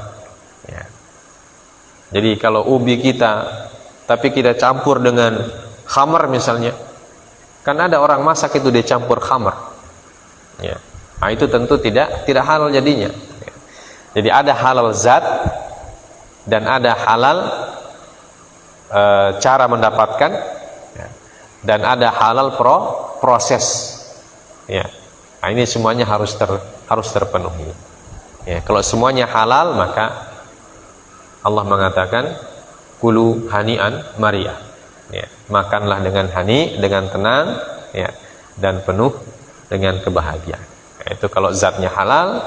Ya. Jadi kalau ubi kita, tapi kita campur dengan khamar misalnya, kan ada orang masak itu dia campur khamar. Ya. Nah, itu tentu tidak halal jadinya. Ya. Jadi ada halal zat dan ada halal cara mendapatkan, ya, dan ada halal proses. Ya. Nah, ini semuanya harus terpenuhi. Ya, kalau semuanya halal maka Allah mengatakan kulu hani'an mari'ah. Ya, makanlah dengan hani, dengan tenang, ya, dan penuh dengan kebahagiaan. Ya, itu kalau zatnya halal,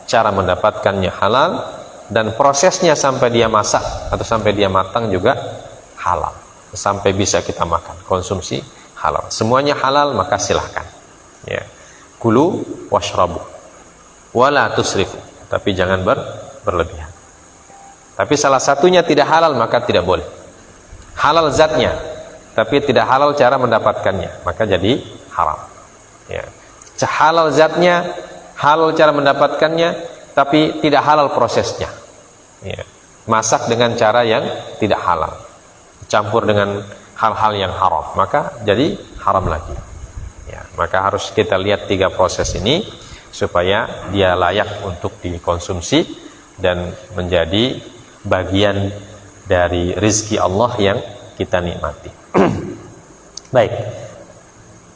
cara mendapatkannya halal, dan prosesnya sampai dia masak atau sampai dia matang juga halal, sampai bisa kita makan, konsumsi halal. Semuanya halal maka silahkan. Ya. Kulu washrabu wala tusrifu, tapi jangan berlebihan. Tapi salah satunya tidak halal maka tidak boleh. Halal zatnya, tapi tidak halal cara mendapatkannya, maka jadi haram. Ya. Halal zatnya, halal cara mendapatkannya, tapi tidak halal prosesnya. Ya. Masak dengan cara yang tidak halal, campur dengan hal-hal yang haram, maka jadi haram lagi. Ya, maka harus kita lihat 3 proses ini supaya dia layak untuk dikonsumsi dan menjadi bagian dari rizki Allah yang kita nikmati. Baik,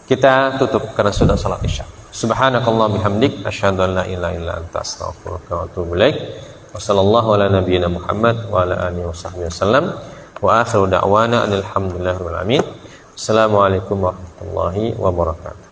kita tutup karena sudah salat isya. Subhanakallah bihamdik, asyhadu an la ilaha illa anta, astaghfiruka wa atubu ilaik. Wa sallallahu ala nabiyyina Muhammad wa ala alihi washabbihi wasallam. Wa akhiru da'wana alhamdulillahi rabbil alamin. Assalamualaikum warahmatullahi wabarakatuh.